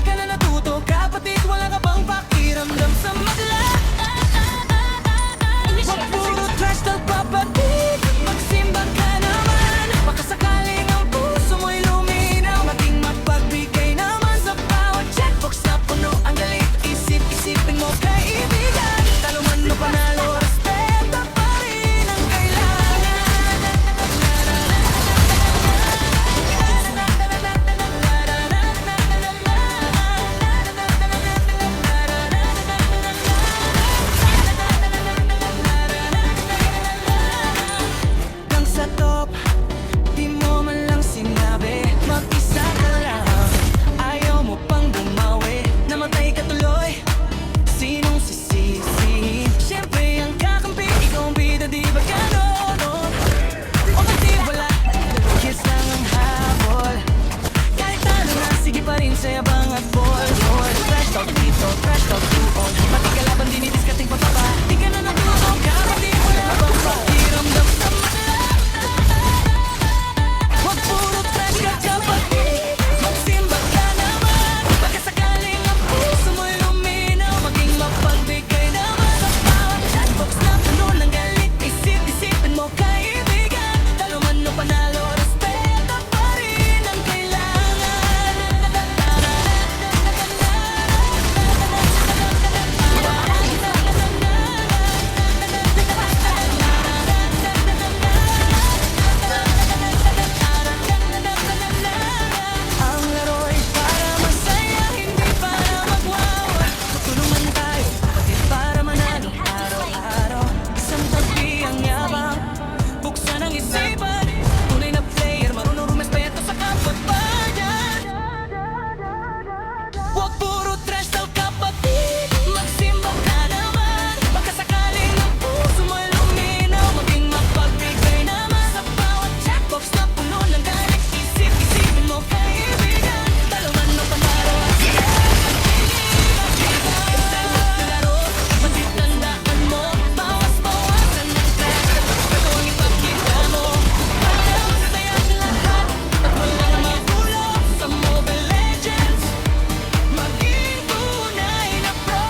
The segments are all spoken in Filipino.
ka na natuto, kapatid, wala ka bang pakiramdam sa madla? Wag puro trash talk, kapatid, magsimba ka naman. Baka sakaling ang puso mo'y luminaw, maging mapagbigay naman sa bawat checkbox na puno ang galit. Isip-isipin mo kaibigan, talo man o panalo, respeto pa rin ang kailangan. Hanggang sa top, di mo man lang sinabi, mag-isa ka lang. Ayaw mo pang bumawi, namatay ka tuloy. Sinong sisisihin? Siyempre ang kakampi, ikaw ang bida, di ba ganon? O kasi wala, kiss lang ang habol. Kahit talo na, sige pa rin sa yabang at ball. Trash talk dito, trash talk doon. Pati kalaban dinidiskating pababa. Di ka na natuto, kapatid, wala bang pakiramdam sa madla? Wag puro trash ka, kapatid, magsimba ka naman. Baka sakaling ang puso mo'y luminaw, maging mapagbigay naman sa bawat chatbox na puno ng galit. Isip-isipin mo kaibigan, talo man o panalo, respeto pa rin ang kailangan. Ang laro'y para masaya, hindi para mag-wow. Magtulungan tayo, kapatid, para manalo araw-araw. Isang tabi ang yabang, buksan ang isipan. Tunay na player, marunong rumespeto sa kapatbayan. Huwag puro trash talk, kapatid, magsimba ka naman. Baka sakaling ang puso mo'y luminaw, maging mapagbigay naman sa bawat checkbox na puno ng galit. Isip-isipin mo kaibigan, talo man o panalo, laro, matitandaan mo, bawas-bawasan ng trash. Ito ang ipakita mo, para masaya't lahat, at walang magulo sa Mobile Legends. Maging tunay na pro.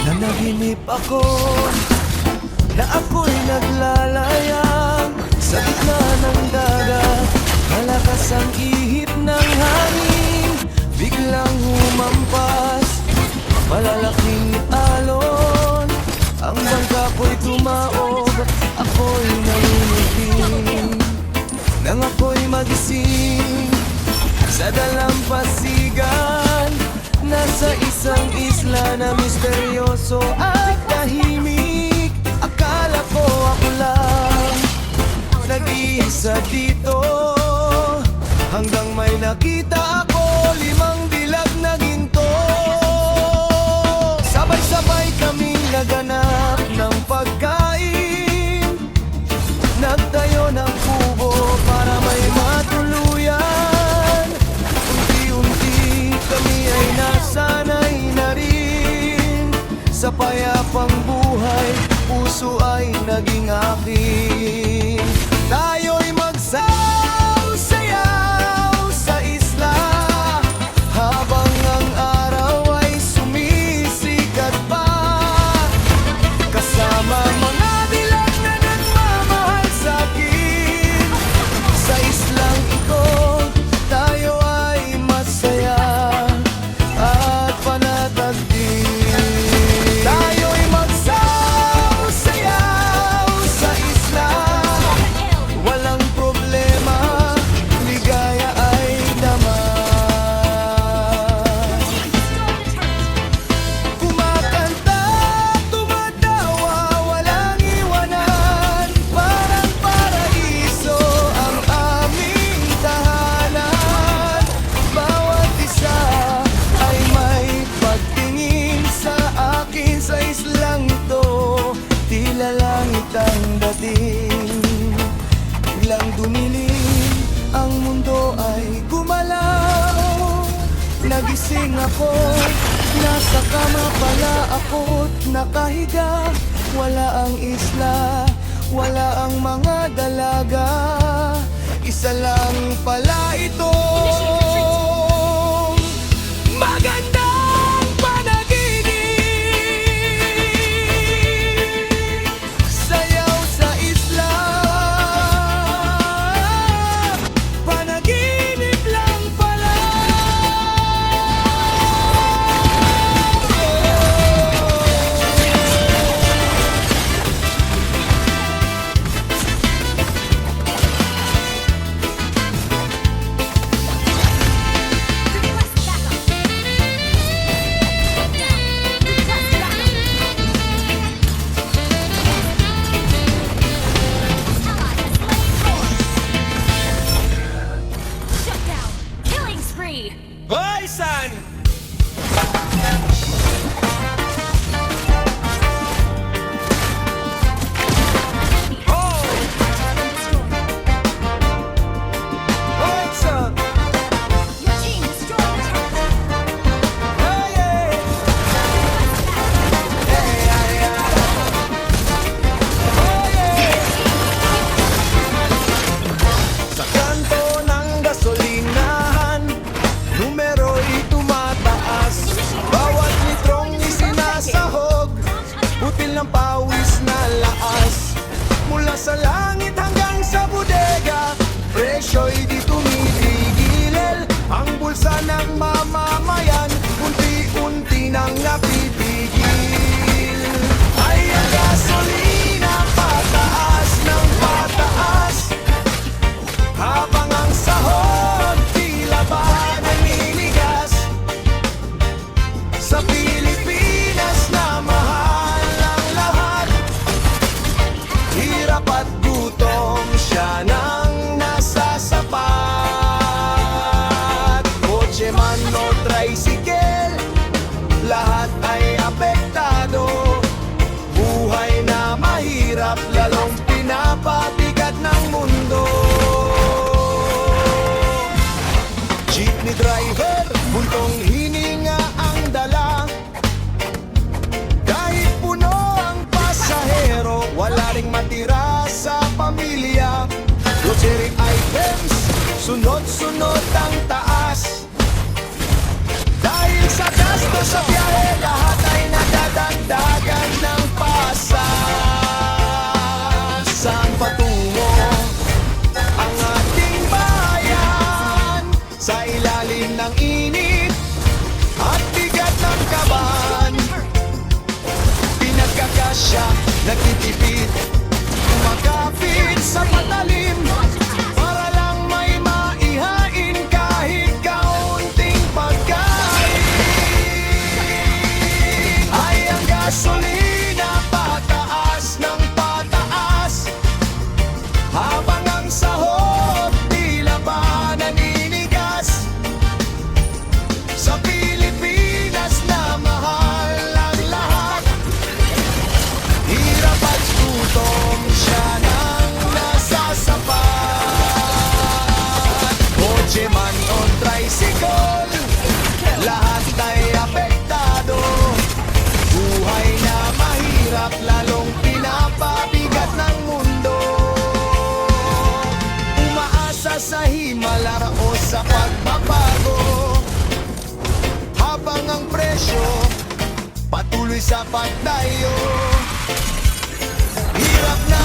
Nanaginip ako na ako'y naglalayang sa gitna ng dagat. Malakas ang ihip ng hangin, biglang humampas, malalaking alon. Ang bangka ko'y tumaob, ako'y nangingitim. Nang ako'y magising sa dalampasigan, nasa isang isla na misteryoso at tahimik. Akala ko ako lang nag-iisa dito, hanggang may nakita ako 5 dilag na ginto. Sabay-sabay kaming naganap ng pagkain, nagtayo ng kubo para may matuluyan. Unti-unti kami ay nasanay na rin sa payapang buhay, puso ay naging akin. Tayo'y magsayaw-sayaw sa isla, habang ang araw ay sumisikat pa. Kasama mga dilag na nagmamahal sa'kin, sa islang ito tayo ay masaya at panatag din. Tayo'y magsayaw-sayaw sa isla, lasing ako, nasa kama pala ako't nakahiga. Wala ang isla, wala ang mga dalaga, isa lang pala ito. Magandang panaginip, sayaw sa isla, panaginip lang pala. Hoy, son! Hoy, son! Hey, hey! Hey, ay, ay! Hoy, hey! Sa kanto ng gasolinahan, numero'y tumataas. Bawat litrong isinasahog, butil ng pawis na laas. Mula sa langit hanggang sa bodega, presyo'y di tumitigil. Ang bulsa ng mamamayan, unti-unti nang napipigil. Ay, ang gasolina pataas ng pataas, habang ang sahod tila ba naninigas. Sa Pilipinas na mahal ang lahat, hirap at gutom siya nang nasasapat. Kotse man o tricycle, lahat ay apektado. Buhay na mahirap, lalong pinapabigat ng mundo. Jeepney driver, buntong hininga ang dala. Kahit puno ang pasahero, wala ring matira sa pamilya. Grocery items, sunod-sunod ang taas. Dahil sa gasto sa biyahe, lahat ay nadadagdagan ng pasas. Saan patungo ang ating bayan? Sa ilalim ng init at bigat ng kaban, pinagkakasya, nagtitipid, makapit sa patalim, para lang may maihain kahit kaunting pagkain. Ay, ang gasolina pataas ng pataas, habang ang sahod tila ba naninigas. Sa Pilipinas na mahal ang lahat, hirap at gutom siya nang nasasapat. Kotse man o tricycle, lahat ay apektado. Buhay na mahirap, lalong pinapabigat ng mundo. Umaasa sa himala o sa pagbabago, habang ang presyo patuloy sa pagdayo. Hirap na